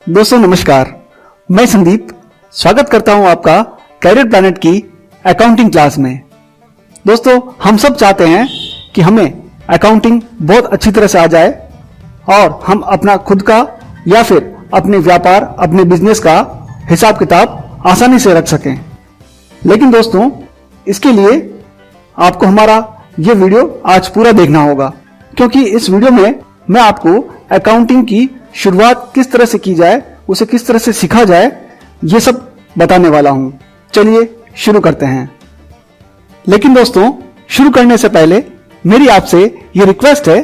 दोस्तों नमस्कार, मैं संदीप स्वागत करता हूं आपका कैरियर प्लैनेट की अकाउंटिंग क्लास में। दोस्तों हम सब चाहते हैं कि हमें अकाउंटिंग बहुत अच्छी तरह से आ जाए और हम अपना खुद का या फिर अपने व्यापार अपने बिजनेस का हिसाब किताब आसानी से रख सकें। लेकिन दोस्तों इसके लिए आपको हमारा ये वीडियो आज पूरा देखना होगा, क्योंकि इस वीडियो में मैं आपको अकाउंटिंग की शुरुआत किस तरह से की जाए, उसे किस तरह से सीखा जाए, ये सब बताने वाला हूं। चलिए शुरू करते हैं। लेकिन दोस्तों शुरू करने से पहले मेरी आपसे ये रिक्वेस्ट है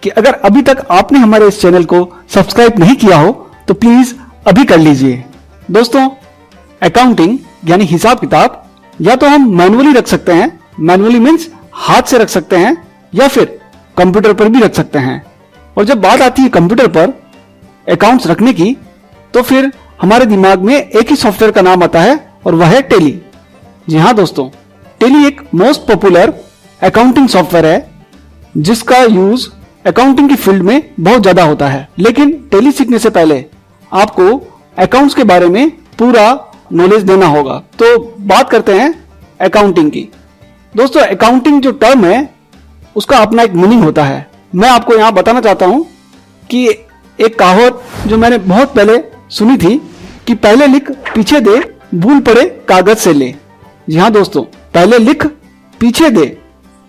कि अगर अभी तक आपने हमारे इस चैनल को सब्सक्राइब नहीं किया हो तो प्लीज अभी कर लीजिए। दोस्तों अकाउंटिंग यानी हिसाब किताब या तो हम मैनुअली रख सकते हैं, मैनुअली मीन्स हाथ से रख सकते हैं, या फिर कंप्यूटर पर भी रख सकते हैं। और जब बात आती है कंप्यूटर पर अकाउंट्स रखने की, तो फिर हमारे दिमाग में एक ही सॉफ्टवेयर का नाम आता है और वह है टेली। जी हाँ दोस्तों, टेली एक मोस्ट पॉपुलर अकाउंटिंग सॉफ्टवेयर है जिसका यूज अकाउंटिंग की फील्ड में बहुत ज्यादा होता है। लेकिन टेली सीखने से पहले आपको अकाउंट्स के बारे में पूरा नॉलेज देना होगा। तो बात करते हैं अकाउंटिंग की। दोस्तों अकाउंटिंग जो टर्म है उसका अपना एक मीनिंग होता है। मैं आपको यहां बताना चाहता हूं कि एक कहावत जो मैंने बहुत पहले सुनी थी कि पहले लिख पीछे दे, भूल पड़े कागज से ले। जी हाँ दोस्तों, पहले लिख पीछे दे,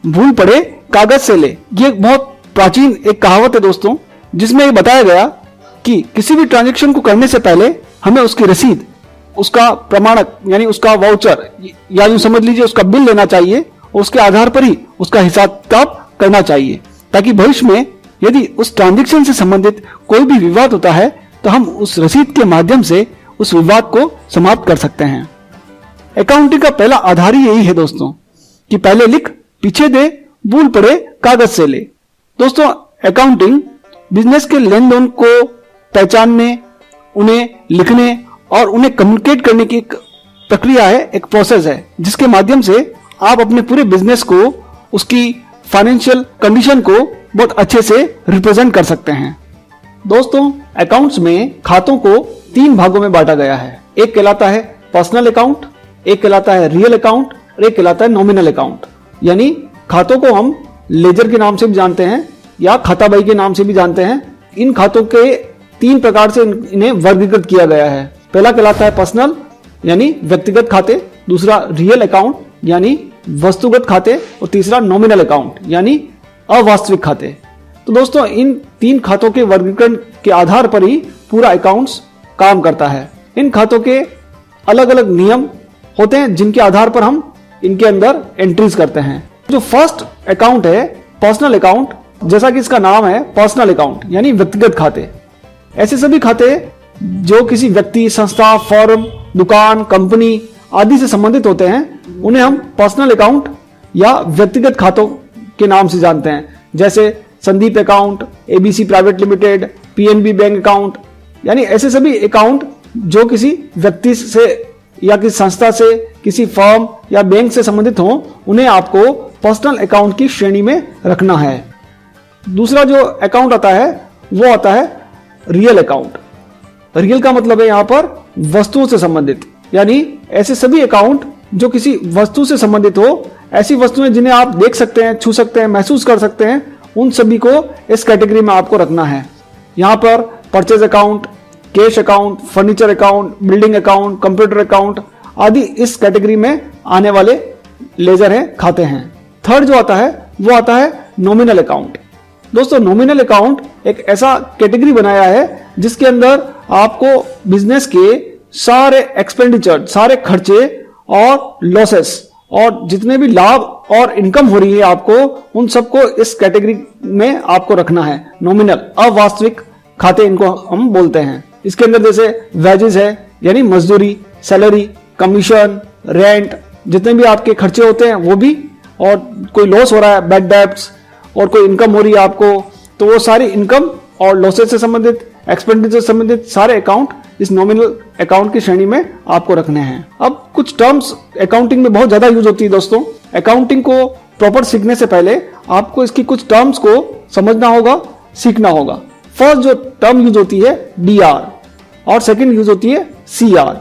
भूल पड़े कागज से ले। ये बहुत प्राचीन एक कहावत है दोस्तों, जिसमें ये बताया गया कि किसी भी ट्रांजैक्शन को करने से पहले हमें उसकी रसीद, उसका प्रमाणक यानी उसका वाउचर या यूं समझ लीजिए उसका बिल लेना चाहिए और उसके आधार पर ही उसका हिसाब किताब करना चाहिए, ताकि भविष्य में यदि उस ट्रांजैक्शन से संबंधित कोई भी विवाद होता है तो हम उस रसीद के माध्यम से उस विवाद को समाप्त कर सकते हैं। अकाउंटिंग का पहला आधार ही यही है दोस्तों कि पहले लिख पीछे दे, भूल पड़े कागज से ले। दोस्तों अकाउंटिंग बिजनेस के लेन देन को पहचानने, उन्हें लिखने और उन्हें कम्युनिकेट करने की एक प्रक्रिया है, एक प्रोसेस है, जिसके माध्यम से आप अपने पूरे बिजनेस को, उसकी फाइनेंशियल कंडीशन को बहुत अच्छे से रिप्रेजेंट कर सकते हैं। दोस्तों अकाउंट्स में खातों को 3 भागों में बांटा गया है। एक कहलाता है पर्सनल अकाउंट, एक कहलाता है रियल अकाउंट और एक कहलाता है नॉमिनल अकाउंट। यानी खातों को हम लेजर के नाम से भी जानते हैं या खाता बही के नाम से भी जानते हैं। इन खातों के 3 प्रकार से इन्हें वर्गीकृत किया गया है। पहला कहलाता है पर्सनल यानी व्यक्तिगत खाते, दूसरा रियल अकाउंट यानी वस्तुगत खाते और तीसरा नॉमिनल अकाउंट यानी अवास्तविक खाते। तो दोस्तों इन 3 खातों के वर्गीकरण के आधार पर ही पूरा अकाउंट्स काम करता है। इन खातों के अलग अलग नियम होते हैं जिनके आधार पर हम इनके अंदर एंट्रीज करते हैं। जो फर्स्ट अकाउंट है पर्सनल अकाउंट, जैसा कि इसका नाम है पर्सनल अकाउंट यानी व्यक्तिगत खाते। ऐसे सभी खाते जो किसी व्यक्ति, संस्था, फर्म, दुकान, कंपनी आदि से संबंधित होते हैं उन्हें हम पर्सनल अकाउंट या व्यक्तिगत खातों के नाम से जानते हैं। जैसे Sandeep account, ABC private limited, PNB bank account. यानी ऐसे सभी अकाउंट जो किसी व्यक्ति से या किसी संस्था से, किसी फर्म या बैंक से संबंधित हो, उन्हें आपको पर्सनल अकाउंट की श्रेणी में रखना है। दूसरा जो अकाउंट आता है वो आता है रियल अकाउंट। रियल का मतलब है यहां पर वस्तुओं से संबंधित, यानी ऐसे सभी अकाउंट जो किसी वस्तु से संबंधित हो, ऐसी वस्तुएं जिन्हें आप देख सकते हैं, छू सकते हैं, महसूस कर सकते हैं, उन सभी को इस कैटेगरी में आपको रखना है। यहां पर purchase account, cash account, furniture account, building account, computer account आदि इस कैटेगरी में आने वाले लेजर हैं, खाते हैं। थर्ड जो आता है वो आता है नॉमिनल अकाउंट। दोस्तों नॉमिनल अकाउंट एक ऐसा कैटेगरी बनाया है जिसके अंदर आपको बिजनेस के सारे एक्सपेंडिचर, सारे खर्चे और लॉसेस और जितने भी लाभ और इनकम हो रही है आपको, उन सबको इस कैटेगरी में आपको रखना है। नॉमिनल अवास्तविक खाते इनको हम बोलते हैं। इसके अंदर जैसे वेजेस है यानी मजदूरी, सैलरी, कमीशन, रेंट, जितने भी आपके खर्चे होते हैं वो भी, और कोई लॉस हो रहा है, बैड डेब्ट्स, और कोई इनकम हो रही है आपको, तो वो सारी इनकम और लॉसेस से संबंधित, एक्सपेंडिचर से संबंधित सारे अकाउंट इस नॉमिनल अकाउंट की श्रेणी में आपको रखने हैं। अब कुछ टर्म्स अकाउंटिंग में बहुत ज्यादा यूज होती है दोस्तों। अकाउंटिंग को प्रॉपर सीखने से पहले आपको इसकी कुछ टर्म्स को समझना होगा, सीखना होगा। फर्स्ट जो टर्म यूज होती है डीआर, और सेकंड यूज होती है CR।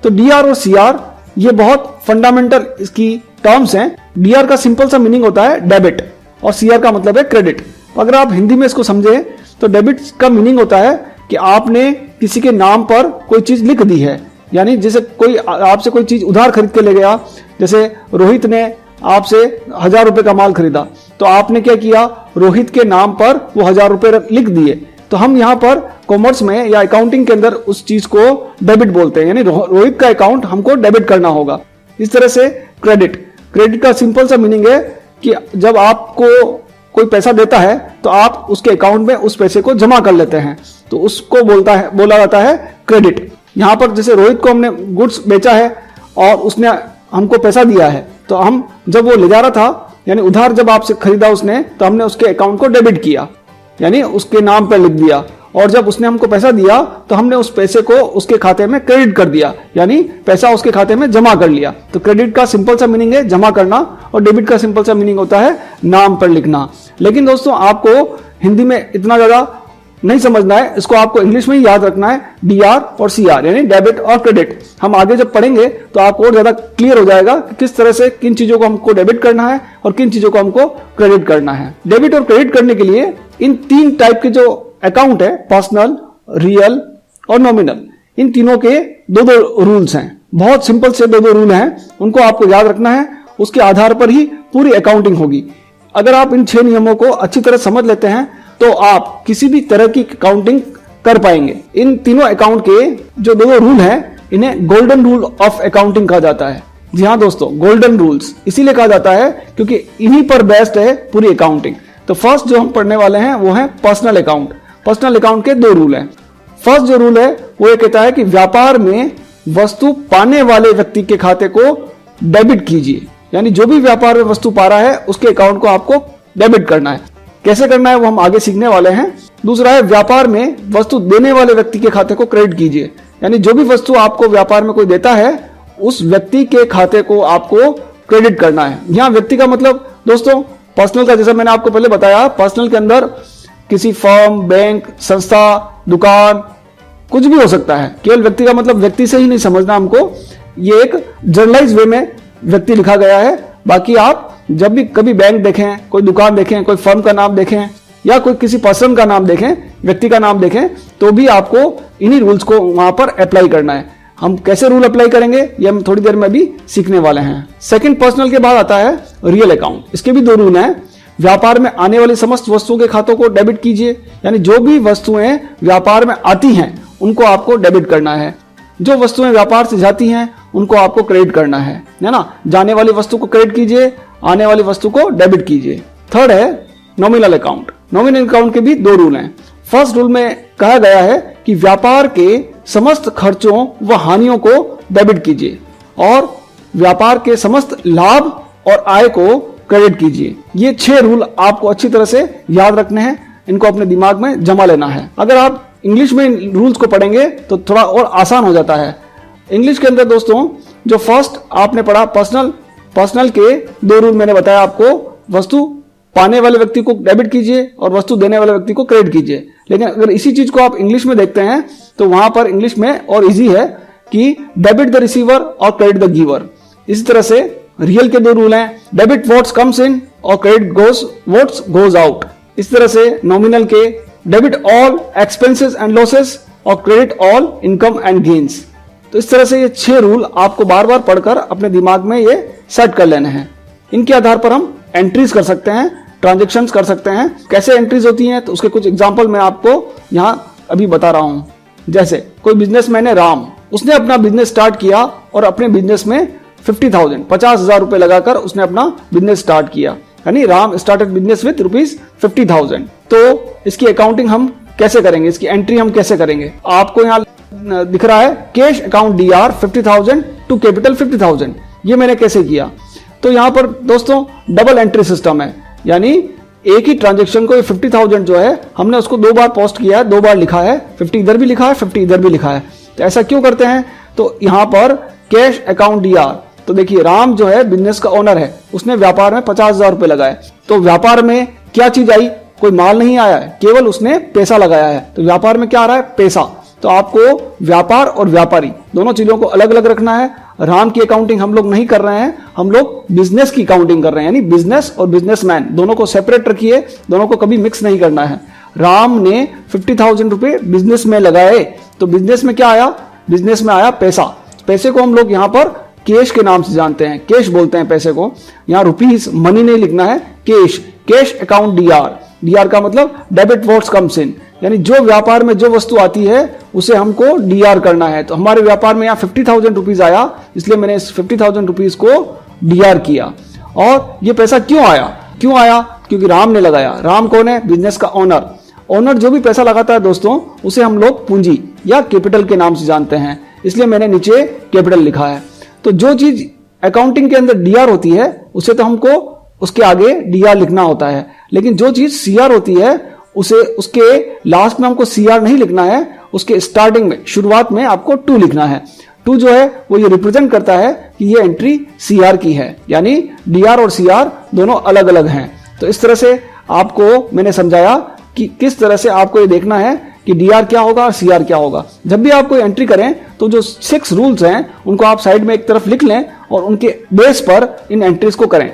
तो DR और CR ये बहुत फंडामेंटल इसकी टर्म्स हैं। DR का सिंपल सा मीनिंग होता है डेबिट और CR का मतलब है क्रेडिट। अगर आप हिंदी में इसको समझे तो डेबिट का मीनिंग होता है कि आपने किसी के नाम पर कोई चीज लिख दी है, यानी जैसे कोई आपसे कोई चीज उधार खरीद के ले गया, जैसे रोहित ने आपसे 1000 रुपए का माल खरीदा, तो आपने क्या किया, रोहित के नाम पर वो 1000 रुपए लिख दिए। तो हम यहाँ पर कॉमर्स में या अकाउंटिंग के अंदर उस चीज को डेबिट बोलते हैं, यानी रोहित का अकाउंट हमको डेबिट करना होगा। इस तरह से क्रेडिट का सिंपल सा मीनिंग है कि जब आपको कोई पैसा देता है तो आप उसके अकाउंट में उस पैसे को जमा कर लेते हैं, तो उसको बोला जाता है क्रेडिट। यहाँ पर जैसे रोहित को हमने गुड्स बेचा है और उसने हमको पैसा दिया है, तो हम जब वो ले जा रहा था, यानी उधार जब आपसे खरीदा उसने, तो हमने उसके अकाउंट को डेबिट किया, यानी उसके नाम पर लिख दिया। और जब उसने हमको पैसा दिया तो हमने उस पैसे को उसके खाते में क्रेडिट कर दिया, यानी पैसा उसके खाते में जमा कर लिया। तो क्रेडिट का सिंपल सा मीनिंग है जमा करना और डेबिट का सिंपल सा मीनिंग होता है नाम पर लिखना। लेकिन दोस्तों आपको हिंदी में इतना ज्यादा नहीं समझना है, इसको आपको इंग्लिश में ही याद रखना है, DR और CR यानी डेबिट और क्रेडिट। हम आगे जब पढ़ेंगे तो आपको और ज्यादा क्लियर हो जाएगा कि किस तरह से किन चीजों को हमको डेबिट करना है और किन चीजों को हमको क्रेडिट करना है। डेबिट और क्रेडिट करने के लिए इन 3 टाइप के जो अकाउंट है, पर्सनल, रियल और नॉमिनल, इन तीनों के दो रूल्स हैं। बहुत सिंपल से दो रूल हैं, उनको आपको याद रखना है, उसके आधार पर ही पूरी अकाउंटिंग होगी। अगर आप इन 6 नियमों को अच्छी तरह समझ लेते हैं तो आप किसी भी तरह की अकाउंटिंग कर पाएंगे। इन तीनों अकाउंट के जो दो रूल हैं, इन्हें गोल्डन रूल ऑफ अकाउंटिंग कहा जाता है। जी हाँ दोस्तों, गोल्डन रूल्स इसीलिए कहा जाता है क्योंकि इन्हीं पर बेस्ड है पूरी अकाउंटिंग। तो फर्स्ट जो हम पढ़ने वाले हैं वो है पर्सनल अकाउंट। पर्सनल अकाउंट के 2 रूल हैं। फर्स्ट जो रूल है वो ये कहता है कि व्यापार में वस्तु पाने वाले व्यक्ति के खाते को डेबिट कीजिए, यानी जो भी व्यापार में वस्तु पा रहा है उसके अकाउंट को आपको डेबिट करना है। कैसे करना है वो हम आगे सीखने वाले हैं। दूसरा है व्यापार में वस्तु देने वाले व्यक्ति के खाते को क्रेडिट कीजिए, यानी जो भी वस्तु आपको व्यापार में कोई देता है उस व्यक्ति के खाते को आपको क्रेडिट करना है। यहाँ व्यक्ति का मतलब दोस्तों पर्सनल का, जैसा मैंने आपको पहले बताया, पर्सनल के अंदर किसी फर्म, बैंक, संस्था, दुकान, कुछ भी हो सकता है। केवल व्यक्ति का मतलब व्यक्ति से ही नहीं समझना हमको, ये एक जनरलाइज वे में व्यक्ति लिखा गया है। बाकी आप जब भी कभी बैंक देखें, कोई दुकान देखें, कोई फर्म का नाम देखें या कोई किसी पर्सन का नाम देखें, व्यक्ति का नाम देखें, तो भी आपको इन्हीं रूल्स को वहां पर अप्लाई करना है। हम कैसे रूल अप्लाई करेंगे ये हम थोड़ी देर में भी सीखने वाले हैं। सेकंड पर्सनल के बाद आता है रियल अकाउंट। इसके भी 2 रूल हैं। व्यापार में आने वाली समस्त वस्तुओं के खातों को डेबिट कीजिए, यानी जो भी वस्तुएं व्यापार में आती हैं उनको आपको डेबिट करना है। जो वस्तुएं व्यापार से जाती हैं उनको आपको क्रेडिट करना है ना। जाने वाली वस्तु को क्रेडिट कीजिए, आने वाली वस्तु को डेबिट कीजिए। थर्ड है नॉमिनल अकाउंट। नॉमिनल अकाउंट के भी 2 रूल हैं। फर्स्ट रूल में कहा गया है कि व्यापार के समस्त खर्चों व हानियों को डेबिट कीजिए और व्यापार के समस्त लाभ और आय को क्रेडिट कीजिए। ये 6 रूल आपको अच्छी तरह से याद रखने हैं, इनको अपने दिमाग में जमा लेना है। अगर आप इंग्लिश में इन रूल्स को पढ़ेंगे तो थोड़ा और आसान हो जाता है। इंग्लिश के अंदर दोस्तों जो फर्स्ट आपने पढ़ा पर्सनल के 2 रूल मैंने बताया आपको, वस्तु पाने वाले व्यक्ति को डेबिट कीजिए और वस्तु देने वाले व्यक्ति को क्रेडिट कीजिए। लेकिन अगर इसी चीज को आप इंग्लिश में देखते हैं तो वहां पर इंग्लिश में और इजी है कि डेबिट द रिसीवर और क्रेडिट द गिवर। इसी तरह से रियल के 2 रूल हैं, डेबिट व्हाट्स कम्स इन और क्रेडिट व्हाट्स गोज आउट। इस तरह से नॉमिनल के debit all expenses and losses और credit all income and gains. तो इस तरह से ये 6 रूल आपको बार बार पढ़कर अपने दिमाग में ये सेट कर लेने हैं। इनके आधार पर हम एंट्रीज कर सकते हैं, ट्रांजेक्शन्स कर सकते हैं। कैसे एंट्रीज होती हैं तो उसके कुछ एग्जांपल मैं आपको यहाँ अभी बता रहा हूँ। जैसे कोई बिजनेसमैन है राम, उसने अपना बिजनेस स्टार्ट किया और अपने बिजनेस में 50,000 रुपए लगाकर उसने अपना बिजनेस स्टार्ट किया, यानी राम स्टार्टेड बिजनेस विद ₹50,000। तो इसकी अकाउंटिंग हम कैसे करेंगे, इसकी एंट्री हम कैसे करेंगे? आपको यहाँ दिख रहा है cash account DR 50,000 to capital 50,000। ये मैंने कैसे किया? तो यहाँ पर दोस्तों डबल एंट्री सिस्टम है, यानी एक ही ट्रांजेक्शन को 50,000 जो है हमने उसको 2 बार पोस्ट किया है, 2 बार लिखा है, 50 इधर भी लिखा है, 50 इधर भी लिखा है। तो ऐसा क्यों करते हैं? तो यहाँ पर कैश अकाउंट DR, तो देखिए राम जो है बिजनेस का ओनर है, उसने व्यापार में 50,000 रुपए लगाए। तो व्यापार में क्या चीज आई? कोई माल नहीं आया है, केवल उसने पैसा लगाया है। तो व्यापार में क्या आ रहा है? पैसा। तो आपको व्यापार और व्यापारी दोनों चीजों को अलग अलग रखना है। राम की अकाउंटिंग हम लोग नहीं कर रहे हैं, हम लोग बिजनेस की अकाउंटिंग कर रहे हैं, यानी बिजनेस और बिजनेसमैन दोनों को सेपरेट रखिए, दोनों को कभी मिक्स नहीं करना है। राम ने 50,000 रुपए बिजनेस में लगाए, तो बिजनेस में क्या आया, बिजनेस में आया पैसा। पैसे को हम लोग यहां पर कैश के नाम से जानते हैं, कैश बोलते हैं पैसे को। यहां रुपीज मनी नहीं लिखना है, cash, cash account DR. DR का मतलब डेबिट व्हाट्स कम्स इन, यानी जो व्यापार में जो वस्तु आती है उसे हमको डीआर करना है। तो हमारे व्यापार में यहाँ 50,000 रुपीज आया, इसलिए मैंने इस 50,000 रुपीज को डीआर किया। और ये पैसा क्यों आया, क्योंकि राम ने लगाया। राम कौन है, बिजनेस का ओनर। ओनर जो भी पैसा लगाता है दोस्तों, उसे हम लोग पूंजी या कैपिटल के नाम से जानते हैं, इसलिए मैंने नीचे कैपिटल लिखा है। तो जो चीज अकाउंटिंग के अंदर डीआर होती है उसे तो हमको उसके आगे डीआर लिखना होता है, लेकिन जो चीज सीआर होती है उसे उसके लास्ट में हमको सीआर नहीं लिखना है, उसके स्टार्टिंग में, शुरुआत में आपको 2 लिखना है। 2 जो है वो ये रिप्रेजेंट करता है कि ये एंट्री सीआर की है, यानी डीआर और सीआर दोनों अलग अलग हैं। तो इस तरह से आपको मैंने समझाया कि किस तरह से आपको ये देखना है कि डीआर क्या होगा और सीआर क्या होगा। जब भी आप कोई एंट्री करें तो जो 6 रूल्स हैं उनको आप साइड में एक तरफ लिख लें और उनके बेस पर इन एंट्रीज को करें।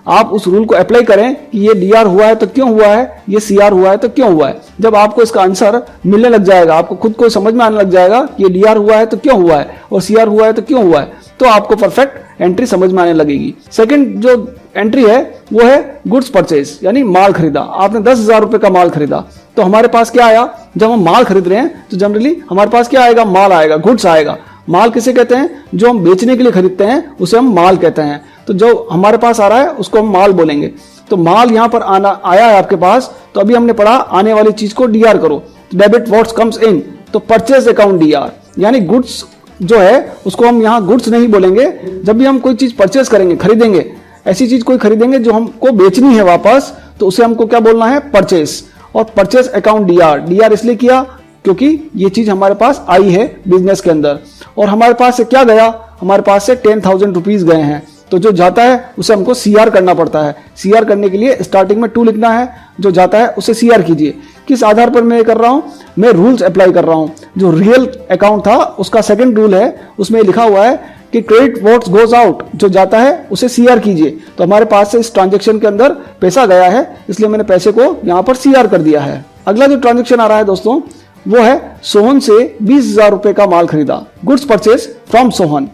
आप उस रूल को अप्लाई करें कि ये डीआर हुआ है तो क्यों हुआ है, ये सीआर हुआ है तो क्यों हुआ है। जब आपको इसका आंसर मिलने लग जाएगा, आपको खुद को समझ में आने लग जाएगा कि ये डीआर हुआ है तो क्यों हुआ है और सीआर हुआ है तो क्यों हुआ है, तो आपको परफेक्ट एंट्री समझ में आने लगेगी। सेकंड जो एंट्री है वो है गुड्स परचेज, यानी माल खरीदा। आपने 10,000 रुपए का माल खरीदा, तो हमारे पास क्या आया, जब हम माल खरीद रहे हैं तो जनरली हमारे पास क्या आएगा, माल आएगा, गुड्स आएगा। माल किसे कहते हैं, जो हम बेचने के लिए खरीदते हैं उसे हम माल कहते हैं। तो जो हमारे पास आ रहा है उसको हम माल बोलेंगे। तो माल यहां पर आया है आपके पास, तो अभी हमने पढ़ा आने वाली चीज को डीआर करो, डेबिट व्हाट्स कम्स इन, तो परचेज अकाउंट डीआर, यानी गुड्स जो है उसको हम यहाँ गुड्स नहीं बोलेंगे। जब भी हम कोई चीज परचेज करेंगे, खरीदेंगे, ऐसी चीज कोई खरीदेंगे जो हमको बेचनी है वापस, तो उसे हमको क्या बोलना है, परचेज। और परचेज अकाउंट डीआर, डीआर इसलिए किया क्योंकि ये चीज हमारे पास आई है बिजनेस के अंदर। और हमारे पास से क्या गया, हमारे पास से 10,000 रुपीज गए हैं, तो जो जाता है उसे हमको सीआर करना पड़ता है। सीआर करने के लिए स्टार्टिंग में 2 लिखना है, जो जाता है उसे सीआर कीजिए। किस आधार पर मैं ये कर रहा हूं, मैं रूल्स अप्लाई कर रहा हूं। जो रियल अकाउंट था उसका सेकंड रूल है, उसमें लिखा हुआ है कि क्रेडिट व्हाट्स गोज आउट, जो जाता है उसे सीआर कीजिए। तो हमारे पास से इस ट्रांजेक्शन के अंदर पैसा गया है, इसलिए मैंने पैसे को यहां पर सीआर कर दिया है। अगला जो ट्रांजेक्शन आ रहा है दोस्तों वो है सोहन से 20,000 रुपए का माल खरीदा, गुड्स परचेज फ्रॉम सोहन।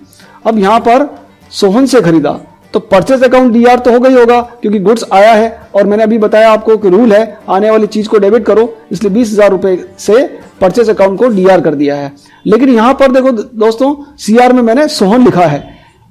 अब यहां पर सोहन से खरीदा तो परचेज अकाउंट डीआर तो हो गई होगा क्योंकि गुड्स आया है, और मैंने अभी बताया आपको कि रूल है आने वाली चीज को डेबिट करो, इसलिए 20,000 रुपए से परचेज अकाउंट को डीआर कर दिया है। लेकिन यहां पर देखो दोस्तों, सीआर में मैंने सोहन लिखा है,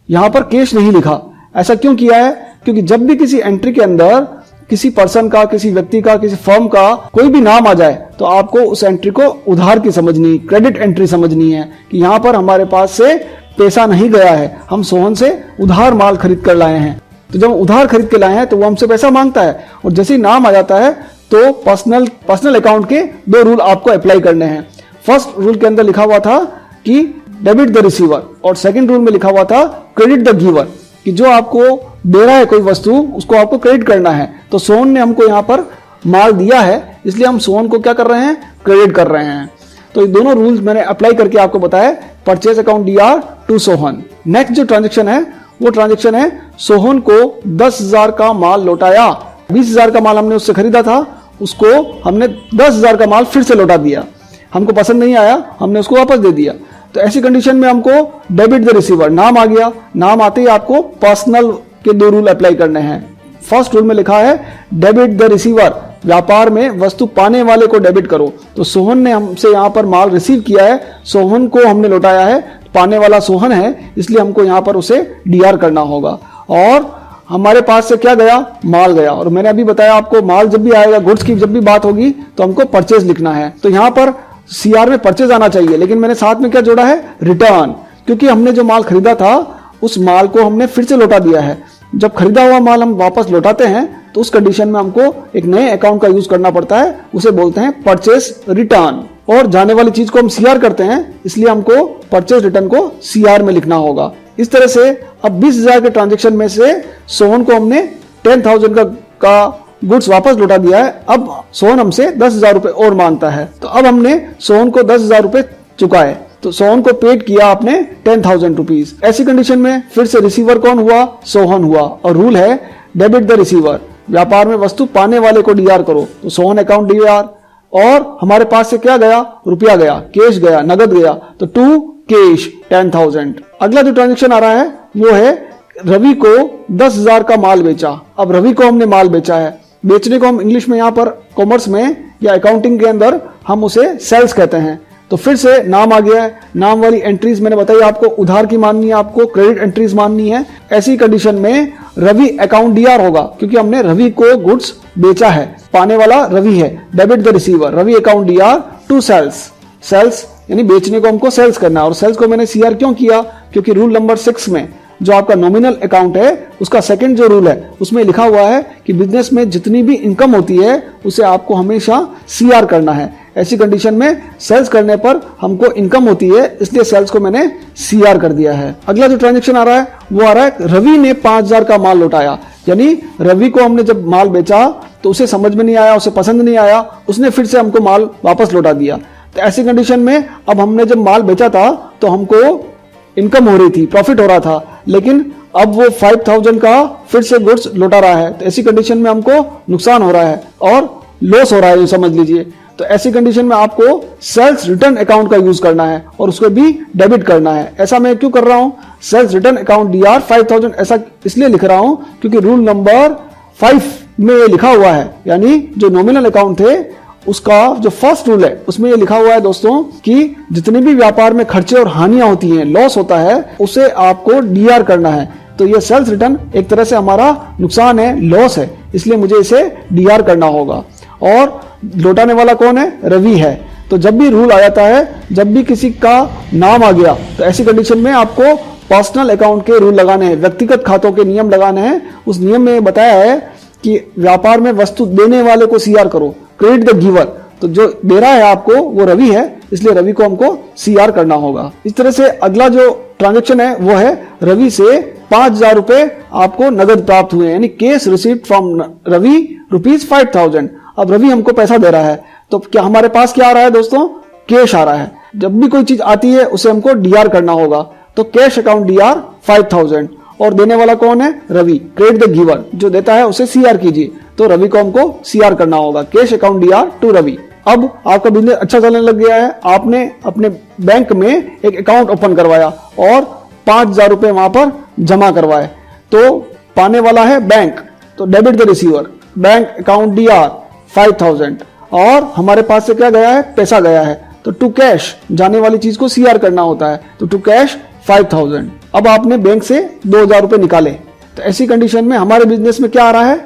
यहां पर कैश नहीं लिखा। ऐसा क्यों किया है, क्योंकि जब भी किसी एंट्री के अंदर किसी पर्सन का, किसी व्यक्ति का, किसी फर्म का कोई भी नाम आ जाए तो आपको उस एंट्री को उधार की समझनी, क्रेडिट एंट्री समझनी है कि यहां पर हमारे पास से पैसा नहीं गया है, हम सोहन से उधार माल खरीद कर लाए हैं। तो जब उधार खरीद के लाए हैं तो वो हमसे पैसा मांगता है, और जैसे ही नाम आ जाता है तो पर्सनल अकाउंट के 2 रूल आपको अप्लाई करने हैं। फर्स्ट रूल के अंदर लिखा हुआ था कि डेबिट द रिसीवर, और सेकंड रूल में लिखा हुआ था क्रेडिट द गिवर, कि जो आपको दे रहा है कोई वस्तु उसको आपको क्रेडिट करना है। तो सोहन ने हमको यहाँ पर माल दिया है, इसलिए हम सोहन को क्या कर रहे हैं, क्रेडिट कर रहे हैं। तो ये दोनों रूल्स मैंने अप्लाई करके आपको बताया, purchase account DR to Sohan. Next जो ट्रांजेक्शन है वो ट्रांजेक्शन है सोहन को 10,000 का माल लौटाया। 20,000 का माल हमने उससे खरीदा था, उसको हमने 10,000 का माल फिर से लौटा दिया, हमको पसंद नहीं आया, हमने उसको वापस दे दिया। तो ऐसी कंडीशन में हमको डेबिट द रिसीवर, नाम आ गया, नाम आते ही आपको पर्सनल के 2 रूल अप्लाई करने हैं। फर्स्ट रूल में लिखा है डेबिट द रिसीवर, व्यापार में वस्तु पाने वाले को डेबिट करो। तो सोहन ने हमसे यहाँ पर माल रिसीव किया है, सोहन को हमने लौटाया है, पाने वाला सोहन है, इसलिए हमको यहाँ पर उसे डीआर करना होगा। और हमारे पास से क्या गया, माल गया। और मैंने अभी बताया आपको, माल जब भी आएगा, गुड्स की जब भी बात होगी तो हमको परचेज लिखना है। तो यहाँ पर सीआर में परचेज आना चाहिए, लेकिन मैंने साथ में क्या जोड़ा है, रिटर्न, क्योंकि हमने जो माल खरीदा था उस माल को हमने फिर से लौटा दिया है। जब खरीदा हुआ माल हम वापस लौटाते हैं तो उस कंडीशन में हमको एक नए अकाउंट का यूज करना पड़ता है, उसे बोलते हैं परचेज रिटर्न। और जाने वाली चीज को हम सीआर करते हैं, इसलिए हमको परचेज रिटर्न को सीआर में लिखना होगा। इस तरह से अब 20,000 के ट्रांजेक्शन में से सोहन को हमने 10,000 का गुड्स वापस लौटा दिया है। अब सोहन हमसे 10,000 रुपए और मांगता है, तो अब हमने सोहन को 10,000 रुपए चुकाए। तो सोहन को पेड किया आपने 10,000 रुपीज। ऐसी कंडीशन में फिर से रिसीवर कौन हुआ? सोहन हुआ। और रूल है डेबिट द रिसीवर, व्यापार में वस्तु पाने वाले को डीआर करो। तो सोहन अकाउंट डीआर, और हमारे पास से क्या गया? रुपया गया, कैश गया, नगद गया, तो टू कैश 10,000। अगला जो ट्रांजेक्शन आ रहा है वो है रवि को 10,000 का माल बेचा। अब रवि को हमने माल बेचा है, बेचने को हम इंग्लिश में यहाँ पर कॉमर्स में या अकाउंटिंग के अंदर हम उसे सेल्स कहते हैं। तो फिर से नाम आ गया है, नाम वाली एंट्रीज मैंने बताई आपको उधार की माननी है, आपको क्रेडिट एंट्रीज माननी है। ऐसी कंडीशन में रवि अकाउंट डीआर होगा क्योंकि हमने रवि को गुड्स बेचा है, पाने वाला रवि है। Debit the receiver, Ravi account DR to sales. Sales यानी बेचने को हमको सेल्स करना है, और सेल्स को मैंने सीआर क्यों किया? क्योंकि रूल नंबर 6 में जो आपका नॉमिनल अकाउंट है उसका सेकंड जो रूल है उसमें लिखा हुआ है कि बिजनेस में जितनी भी इनकम होती है उसे आपको हमेशा सीआर करना है। ऐसी कंडीशन में सेल्स करने पर हमको इनकम होती है, इसलिए सेल्स को मैंने सीआर कर दिया है। अगला जो ट्रांजेक्शन आ रहा है वो आ रहा है रवि ने 5,000 का माल लौटाया। यानी रवि को हमने जब माल बेचा तो उसे समझ में नहीं आया, उसे पसंद नहीं आया, उसने फिर से हमको माल वापस लौटा दिया। तो ऐसी कंडीशन में अब हमने जब माल बेचा था तो हमको इनकम हो रही थी, प्रॉफिट हो रहा था, लेकिन अब वो 5,000 का फिर से गुड्स लौटा रहा है। तो ऐसी कंडीशन में हमको नुकसान हो रहा है और लॉस हो रहा है, समझ लीजिए। तो ऐसी कंडीशन में आपको सेल्स रिटर्न अकाउंट का यूज करना है और उसको भी डेबिट करना है। ऐसा मैं क्यों कर रहा हूं? सेल्स रिटर्न अकाउंट डीआर 5,000 ऐसा इसलिए लिख रहा हूं क्योंकि रूल नंबर 5 में ये लिखा हुआ है, यानी जो नॉमिनल अकाउंट थे उसका जो फर्स्ट रूल है उसमें ये लिखा हुआ है दोस्तों कि जितने भी व्यापार में खर्चे और हानियां होती हैं, लॉस होता है, उसे आपको डीआर करना है। तो ये सेल्स रिटर्न एक तरह से हमारा नुकसान है, लॉस है, इसलिए मुझे इसे डीआर करना होगा। और लौटाने वाला कौन है? रवि है। तो जब भी रूल आ जाता है, जब भी किसी का नाम आ गया, तो ऐसी कंडीशन में आपको पर्सनल अकाउंट के रूल लगाने हैं, व्यक्तिगत खातों के नियम लगाने हैं। उस नियम में बताया है कि व्यापार में वस्तु देने वाले को सीआर करो, क्रेडिट द गिवर। तो जो दे रहा है आपको वो रवि है, इसलिए रवि को हमको सीआर करना होगा। इस तरह से अगला जो ट्रांजेक्शन है वो है रवि से 5,000 रुपए आपको नगद प्राप्त हुए, यानी कैश रिसीव्ड फ्रॉम रवि ₹5,000। अब रवि हमको पैसा दे रहा है, तो क्या हमारे पास क्या आ रहा है दोस्तों? कैश आ रहा है। जब भी कोई चीज आती है उसे हमको डीआर करना होगा। तो कैश अकाउंट डीआर 5,000, और देने वाला कौन है? रवि। क्रेडिट द गिवर, जो देता है उसे सीआर कीजिए। तो रवि को हमको सीआर करना होगा, cash account DR to Ravi. अब आपका बिजनेस अच्छा चलने लग गया है, आपने अपने बैंक में एक अकाउंट ओपन करवाया और 5,000 रुपए वहां पर जमा करवाए। तो पाने वाला है बैंक, तो debit the receiver, bank account DR 5,000, और हमारे पास से क्या गया है? पैसा गया है। तो टू कैश, जाने वाली चीज को सीआर करना होता है, तो टू कैश 5,000। अब आपने बैंक से 2,000 रुपए निकाले, तो ऐसी कंडीशन में हमारे बिजनेस में क्या आ रहा है?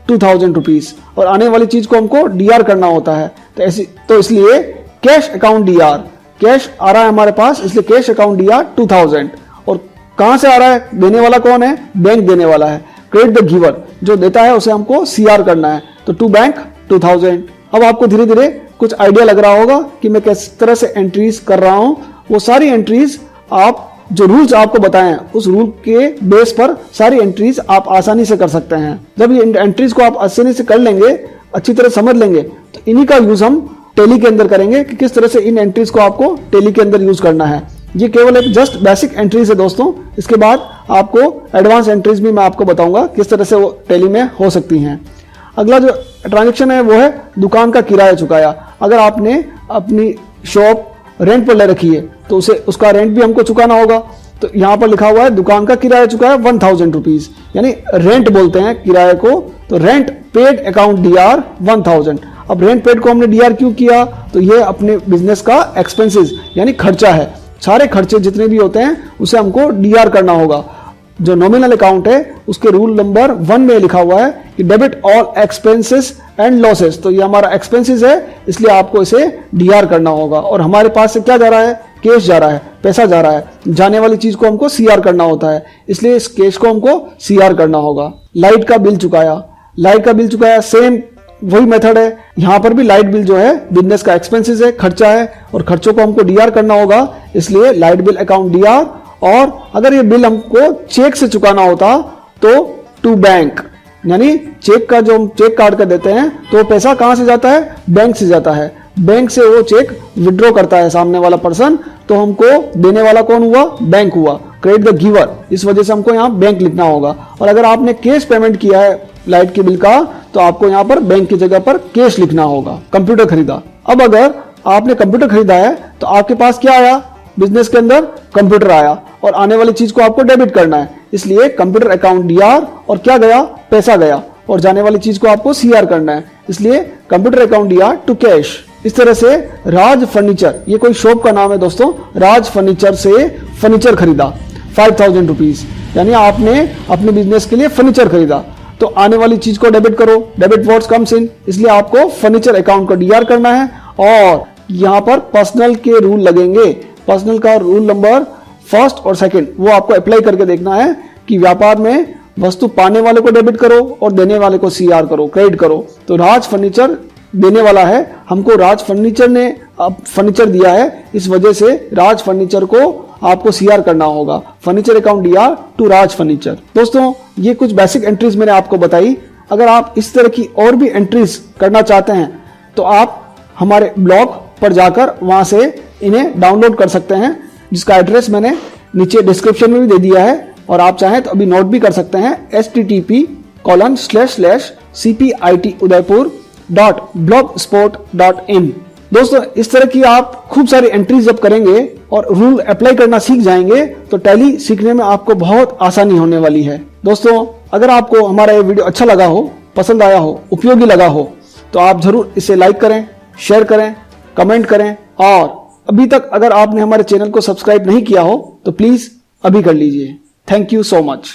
2,000 रुपीज, और आने वाली चीज को हमको डीआर करना होता है। तो इसलिए कैश अकाउंट डीआर, कैश आ रहा है हमारे पास, इसलिए कैश अकाउंट डीआर 2,000। और कहां से आ रहा है? देने वाला कौन है? बैंक देने वाला है। क्रेडिट द गिवर, जो देता है उसे हमको सीआर करना है, तो टू बैंक 2,000। अब आपको धीरे धीरे कुछ आइडिया लग रहा होगा कि मैं किस तरह से एंट्रीज कर रहा हूं। वो सारी एंट्रीज आप जो रूल्स आपको बताएं उस रूल के बेस पर सारी एंट्रीज आप आसानी से कर सकते हैं। जब ये एंट्रीज को आप आसानी से कर लेंगे, अच्छी तरह समझ लेंगे, तो इन्हीं का यूज हम टेली के अंदर करेंगे कि किस तरह से इन एंट्रीज को आपको टेली के अंदर यूज करना है। ये केवल एक जस्ट बेसिक एंट्रीज है दोस्तों। इसके बाद आपको एडवांस एंट्रीज भी मैं आपको बताऊंगा किस तरह से वो टेली में हो सकती हैं। अगला जो ट्रांजेक्शन है वो है दुकान का किराया चुकाया। अगर आपने अपनी शॉप रेंट पर ले रखी है तो उसे उसका रेंट भी हमको चुकाना होगा। तो यहाँ पर लिखा हुआ है दुकान का किराया चुकाया 1,000 रुपीज, यानी रेंट बोलते हैं किराए को। तो रेंट पेड अकाउंट डीआर 1,000। अब रेंट पेड को हमने डीआर क्यों किया? तो ये अपने बिजनेस का एक्सपेंसेस यानी खर्चा है। सारे खर्चे जितने भी होते हैं उसे हमको डीआर करना होगा। जो नॉमिनल अकाउंट है उसके रूल नंबर 1 में लिखा हुआ है कि debit all expenses and losses. तो ये हमारा एक्सपेंसेस है, इसलिए आपको इसे डीआर करना होगा। और हमारे पास से क्या जा रहा है? कैश जा रहा है, पैसा जा रहा है। जाने वाली चीज को हमको सीआर करना होता है, इसलिए इस कैश को हमको सीआर करना होगा। लाइट का बिल चुकाया, लाइट का बिल चुकाया, सेम वही मेथड है। यहां पर भी लाइट बिल जो है बिजनेस का एक्सपेंसेस है, खर्चा है, और खर्चों को हमको डीआर करना होगा, इसलिए लाइट बिल अकाउंट डीआर। और अगर ये बिल हमको चेक से चुकाना होता तो टू बैंक, यानी चेक का जो हम चेक काट कर देते हैं तो पैसा कहां से जाता है? बैंक से जाता है। बैंक से वो चेक विड्रॉ करता है सामने वाला पर्सन, तो हमको देने वाला कौन हुआ? बैंक हुआ। क्रेडिट द गिवर, इस वजह से हमको यहाँ बैंक लिखना होगा। और अगर आपने कैश पेमेंट किया है लाइट के बिल का, तो आपको यहाँ पर बैंक की जगह पर कैश लिखना होगा। कंप्यूटर खरीदा, अब अगर आपने कंप्यूटर खरीदा है तो आपके पास क्या आया? बिजनेस के अंदर कंप्यूटर आया और आने वाली चीज को आपको डेबिट करना है, इसलिए कंप्यूटर अकाउंट डीआर, और क्या गया? पैसा गया, और जाने वाली चीज को आपको सीआर करना है, इसलिए computer account DR to cash. इस तरह से राज फर्नीचर, ये कोई शॉप का नाम है दोस्तों, राज फर्नीचर से फर्नीचर खरीदा 5000 रुपीज, यानी आपने अपने बिजनेस के लिए फर्नीचर खरीदा, तो आने वाली चीज को डेबिट करो। डेबिट व्हाट कम्स इन, इसलिए आपको फर्नीचर अकाउंट को डीआर करना है। और यहाँ पर पर्सनल के रूल लगेंगे, पर्सनल का रूल नंबर फर्स्ट और सेकंड वो आपको अप्लाई करके देखना है कि व्यापार में वस्तु पाने वाले को डेबिट करो और देने वाले को सीआर करो, क्रेडिट करो। तो राज फर्नीचर देने वाला है, हमको राज फर्नीचर ने फर्नीचर दिया है, इस वजह से राज फर्नीचर को आपको सीआर करना होगा। Furniture account DR to Raj furniture. दोस्तों, ये कुछ बेसिक एंट्रीज मैंने आपको बताई। अगर आप इस तरह की और भी एंट्रीज करना चाहते हैं तो आप हमारे ब्लॉग पर जाकर वहां से इन्हें डाउनलोड कर सकते हैं, जिसका एड्रेस मैंने नीचे डिस्क्रिप्शन में भी दे दिया है, और आप चाहें तो अभी नोट भी कर सकते हैं, http://cpitudaipur.blogspot.in। दोस्तों, इस तरह की आप खूब सारी एंट्रीज जब करेंगे और रूल अप्लाई करना सीख जाएंगे तो टैली सीखने में आपको बहुत आसानी होने वाली है। दोस्तों, अगर आपको हमारा ये वीडियो अच्छा लगा हो, पसंद आया हो, उपयोगी लगा हो, तो आप जरूर इसे लाइक करें, शेयर करें, कमेंट करें, और अभी तक अगर आपने हमारे चैनल को सब्सक्राइब नहीं किया हो तो प्लीज अभी कर लीजिए। Thank you so much.